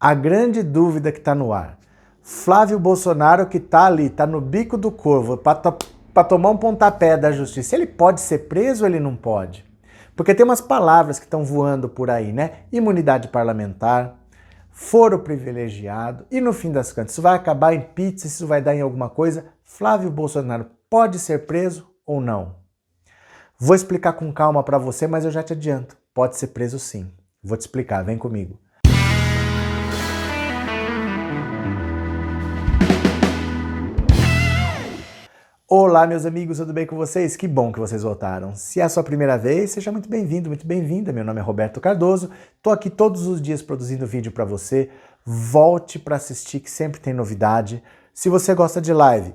A grande dúvida que está no ar. Flávio Bolsonaro, que está ali, está no bico do corvo, para tomar um pontapé da justiça, ele pode ser preso ou ele não pode? Porque tem umas palavras que estão voando por aí, né? Imunidade parlamentar, foro privilegiado, e no fim das contas, isso vai acabar em pizza, isso vai dar em alguma coisa? Flávio Bolsonaro pode ser preso ou não? Vou explicar com calma para você, mas eu já te adianto, pode ser preso sim. Vou te explicar, vem comigo. Olá, meus amigos, tudo bem com vocês? Que bom que vocês voltaram. Se é a sua primeira vez, seja muito bem-vindo, muito bem-vinda. Meu nome é Roberto Cardoso, tô aqui todos os dias produzindo vídeo para você. Volte para assistir, que sempre tem novidade. Se você gosta de live,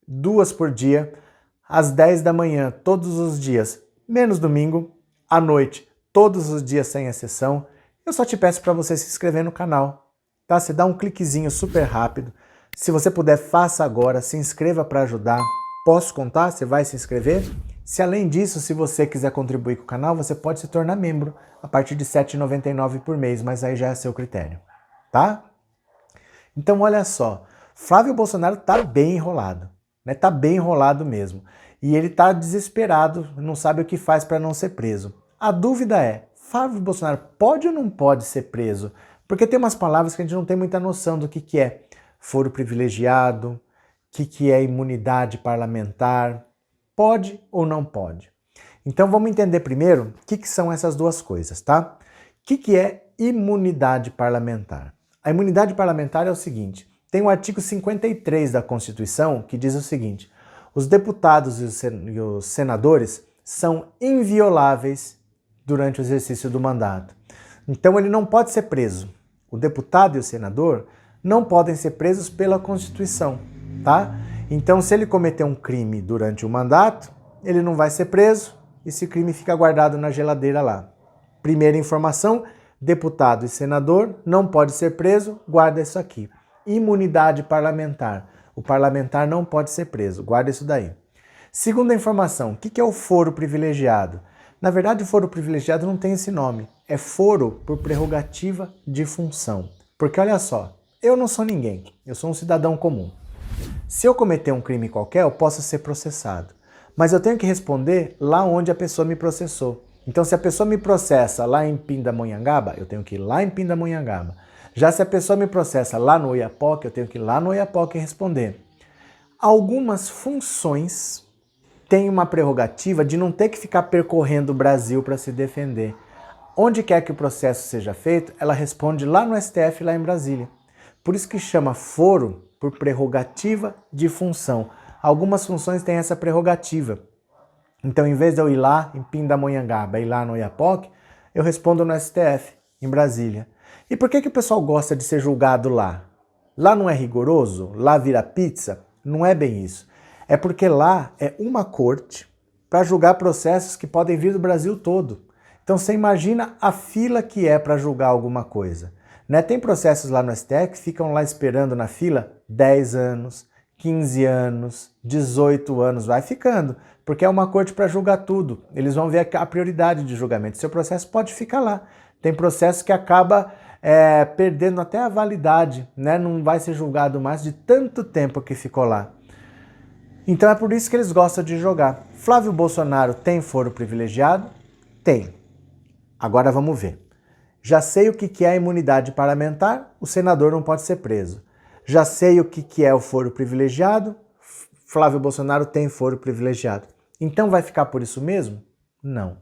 2 por dia, às 10 da manhã, todos os dias, menos domingo, à noite, todos os dias sem exceção. Eu só te peço para você se inscrever no canal, tá? Você dá um cliquezinho super rápido. Se você puder, faça agora, se inscreva para ajudar. Posso contar? Você vai se inscrever? Se além disso, se você quiser contribuir com o canal, você pode se tornar membro a partir de R$ 7,99 por mês, mas aí já é seu critério, tá? Então olha só, Flávio Bolsonaro tá bem enrolado, né? Tá bem enrolado mesmo. E ele tá desesperado, não sabe o que faz para não ser preso. A dúvida é, Flávio Bolsonaro pode ou não pode ser preso? Porque tem umas palavras que a gente não tem muita noção do que é foro privilegiado, o que é imunidade parlamentar, pode ou não pode? Então vamos entender primeiro o que são essas duas coisas, tá? O que é imunidade parlamentar? A imunidade parlamentar é o seguinte, tem o artigo 53 da Constituição que diz o seguinte, os deputados e os senadores são invioláveis durante o exercício do mandato. Então ele não pode ser preso. O deputado e o senador não podem ser presos pela Constituição. Tá? Então, se ele cometer um crime durante o mandato, ele não vai ser preso e esse crime fica guardado na geladeira lá. Primeira informação, deputado e senador não pode ser preso, guarda isso aqui. Imunidade parlamentar, o parlamentar não pode ser preso, guarda isso daí. Segunda informação, o que é o foro privilegiado? Na verdade, o foro privilegiado não tem esse nome, é foro por prerrogativa de função. Porque olha só, eu não sou ninguém, eu sou um cidadão comum. Se eu cometer um crime qualquer, eu posso ser processado. Mas eu tenho que responder lá onde a pessoa me processou. Então, se a pessoa me processa lá em Pindamonhangaba, eu tenho que ir lá em Pindamonhangaba. Já se a pessoa me processa lá no Oiapoque, eu tenho que ir lá no Oiapoque e responder. Algumas funções têm uma prerrogativa de não ter que ficar percorrendo o Brasil para se defender. Onde quer que o processo seja feito, ela responde lá no STF, lá em Brasília. Por isso que chama foro por prerrogativa de função. Algumas funções têm essa prerrogativa. Então, em vez de eu ir lá em Pindamonhangaba, ir lá no Oiapoque, eu respondo no STF, em Brasília. E por que o pessoal gosta de ser julgado lá? Lá não é rigoroso? Lá vira pizza? Não é bem isso. É porque lá é uma corte para julgar processos que podem vir do Brasil todo. Então, você imagina a fila que é para julgar alguma coisa. Né? Tem processos lá no STF que ficam lá esperando na fila 10 anos, 15 anos, 18 anos, vai ficando, porque é uma corte para julgar tudo. Eles vão ver a prioridade de julgamento. Seu processo pode ficar lá. Tem processo que acaba perdendo até a validade, né? Não vai ser julgado mais de tanto tempo que ficou lá. Então é por isso que eles gostam de jogar. Flávio Bolsonaro tem foro privilegiado? Tem. Agora vamos ver. Já sei o que é a imunidade parlamentar, o senador não pode ser preso. Já sei o que é o foro privilegiado, Flávio Bolsonaro tem foro privilegiado. Então vai ficar por isso mesmo? Não.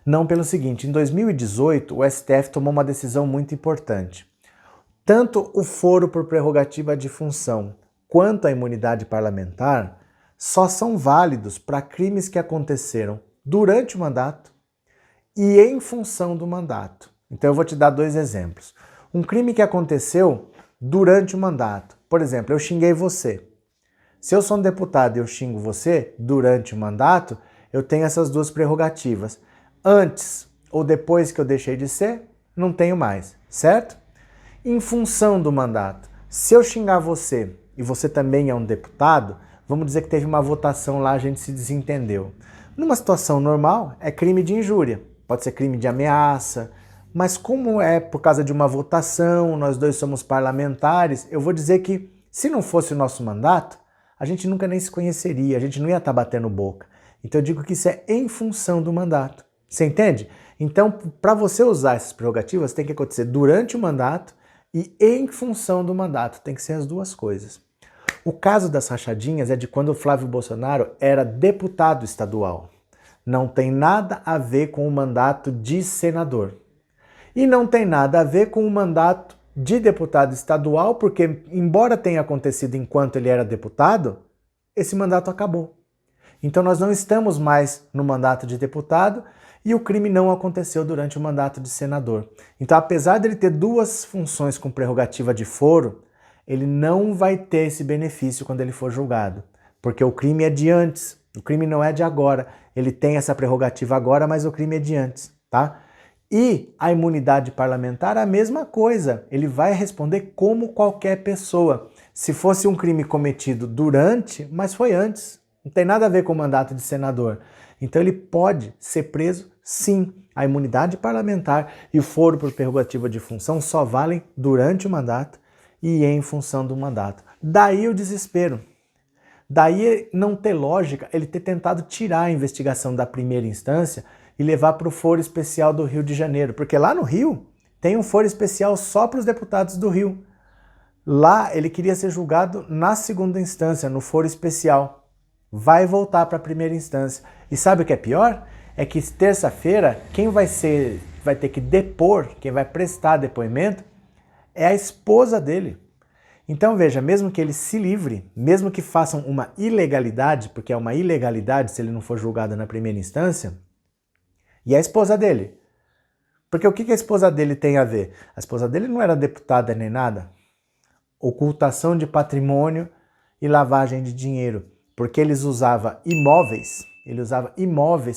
Não pelo seguinte, em 2018 o STF tomou uma decisão muito importante. Tanto o foro por prerrogativa de função quanto a imunidade parlamentar só são válidos para crimes que aconteceram durante o mandato e em função do mandato. Então eu vou te dar 2 exemplos. Um crime que aconteceu durante o mandato. Por exemplo, eu xinguei você. Se eu sou um deputado e eu xingo você durante o mandato, eu tenho essas 2 prerrogativas. Antes ou depois que eu deixei de ser, não tenho mais, certo? Em função do mandato. Se eu xingar você e você também é um deputado, vamos dizer que teve uma votação lá, a gente se desentendeu. Numa situação normal, é crime de injúria. Pode ser crime de ameaça, Mas como é por causa de uma votação, nós dois somos parlamentares, eu vou dizer que se não fosse o nosso mandato, a gente nunca nem se conheceria, a gente não ia estar batendo boca. Então eu digo que isso é em função do mandato. Você entende? Então, para você usar essas prerrogativas, tem que acontecer durante o mandato e em função do mandato. Tem que ser as duas coisas. O caso das rachadinhas é de quando o Flávio Bolsonaro era deputado estadual. Não tem nada a ver com o mandato de senador. E não tem nada a ver com o mandato de deputado estadual, porque, embora tenha acontecido enquanto ele era deputado, esse mandato acabou. Então nós não estamos mais no mandato de deputado e o crime não aconteceu durante o mandato de senador. Então, apesar dele ter duas funções com prerrogativa de foro, ele não vai ter esse benefício quando ele for julgado, porque o crime é de antes, o crime não é de agora. Ele tem essa prerrogativa agora, mas o crime é de antes, tá? E a imunidade parlamentar, a mesma coisa. Ele vai responder como qualquer pessoa. Se fosse um crime cometido durante, mas foi antes. Não tem nada a ver com o mandato de senador. Então ele pode ser preso, sim. A imunidade parlamentar e o foro por prerrogativa de função só valem durante o mandato e em função do mandato. Daí o desespero. Daí não ter lógica ele ter tentado tirar a investigação da primeira instância e levar para o foro especial do Rio de Janeiro, porque lá no Rio tem um foro especial só para os deputados do Rio. Lá ele queria ser julgado na segunda instância, no foro especial. Vai voltar para a primeira instância. E sabe o que é pior? É que terça-feira quem vai ter que depor, quem vai prestar depoimento, é a esposa dele. Então veja, mesmo que ele se livre, mesmo que façam uma ilegalidade, porque é uma ilegalidade se ele não for julgado na primeira instância, e a esposa dele? Porque o que a esposa dele tem a ver? A esposa dele não era deputada nem nada. Ocultação de patrimônio e lavagem de dinheiro. Porque ele usava imóveis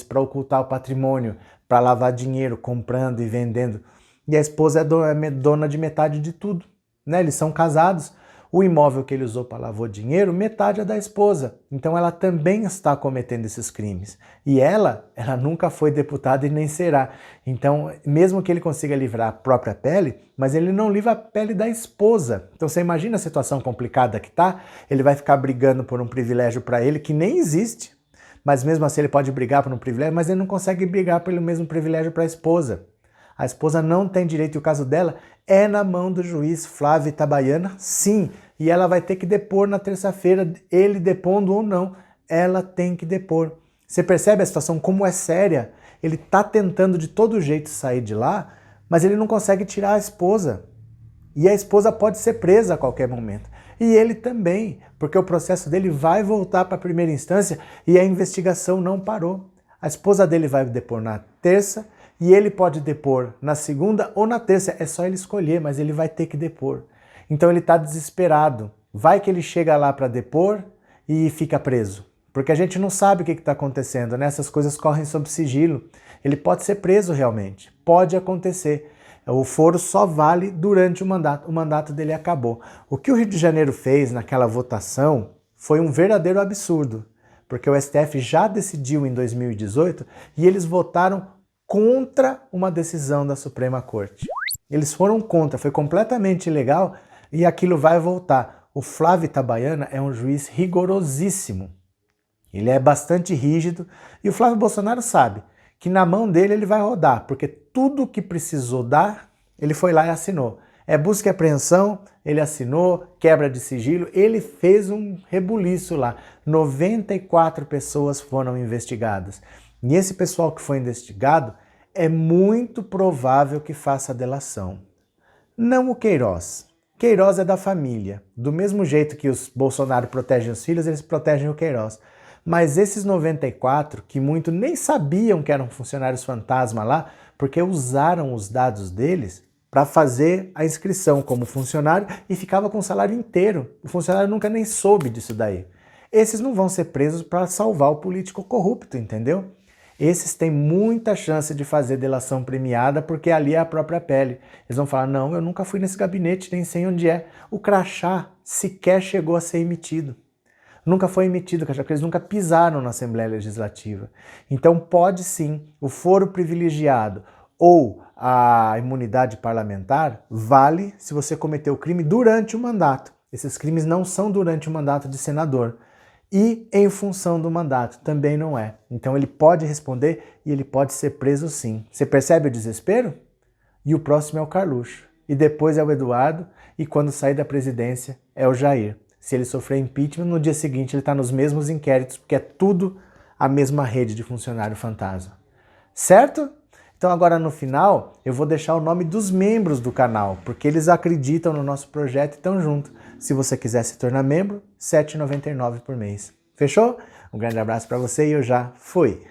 para ocultar o patrimônio, para lavar dinheiro, comprando e vendendo. E a esposa é dona de metade de tudo, né? Eles são casados. O imóvel que ele usou para lavar dinheiro, metade é da esposa. Então ela também está cometendo esses crimes. E ela nunca foi deputada e nem será. Então, mesmo que ele consiga livrar a própria pele, mas ele não livra a pele da esposa. Então você imagina a situação complicada que tá? Ele vai ficar brigando por um privilégio para ele que nem existe. Mas mesmo assim ele pode brigar por um privilégio, mas ele não consegue brigar pelo mesmo privilégio para a esposa. A esposa não tem direito e o caso dela é na mão do juiz Flávio Itabaiana, sim. E ela vai ter que depor na terça-feira, ele depondo ou não, ela tem que depor. Você percebe a situação como é séria? Ele está tentando de todo jeito sair de lá, mas ele não consegue tirar a esposa. E a esposa pode ser presa a qualquer momento. E ele também, porque o processo dele vai voltar para a primeira instância e a investigação não parou. A esposa dele vai depor na terça, e ele pode depor na segunda ou na terça, é só ele escolher, mas ele vai ter que depor. Então ele está desesperado. Vai que ele chega lá para depor e fica preso. Porque a gente não sabe o que está acontecendo, né? Essas coisas correm sob sigilo. Ele pode ser preso realmente, pode acontecer. O foro só vale durante o mandato dele acabou. O que o Rio de Janeiro fez naquela votação foi um verdadeiro absurdo, porque o STF já decidiu em 2018 e eles votaram contra uma decisão da Suprema Corte. Eles foram contra, foi completamente ilegal e aquilo vai voltar. O Flávio Itabaiana é um juiz rigorosíssimo. Ele é bastante rígido e o Flávio Bolsonaro sabe que na mão dele ele vai rodar, porque tudo que precisou dar, ele foi lá e assinou. É busca e apreensão, ele assinou, quebra de sigilo, ele fez um rebuliço lá. 94 pessoas foram investigadas. E esse pessoal que foi investigado é muito provável que faça delação. Não o Queiroz. Queiroz é da família. Do mesmo jeito que os Bolsonaro protegem os filhos, eles protegem o Queiroz. Mas esses 94, que muito nem sabiam que eram funcionários fantasma lá, porque usaram os dados deles para fazer a inscrição como funcionário e ficava com o salário inteiro. O funcionário nunca nem soube disso daí. Esses não vão ser presos para salvar o político corrupto, entendeu? Esses têm muita chance de fazer delação premiada porque ali é a própria pele. Eles vão falar, não, eu nunca fui nesse gabinete, nem sei onde é. O crachá sequer chegou a ser emitido. Nunca foi emitido o crachá, porque eles nunca pisaram na Assembleia Legislativa. Então pode sim o foro privilegiado ou a imunidade parlamentar vale se você cometeu o crime durante o mandato. Esses crimes não são durante o mandato de senador. E em função do mandato, também não é. Então ele pode responder e ele pode ser preso sim. Você percebe o desespero? E o próximo é o Carluxo. E depois é o Eduardo. E quando sair da presidência é o Jair. Se ele sofrer impeachment, no dia seguinte ele está nos mesmos inquéritos, porque é tudo a mesma rede de funcionário fantasma. Certo? Então agora no final eu vou deixar o nome dos membros do canal, porque eles acreditam no nosso projeto e estão junto. Se você quiser se tornar membro, R$ 7,99 por mês. Fechou? Um grande abraço para você e eu já fui!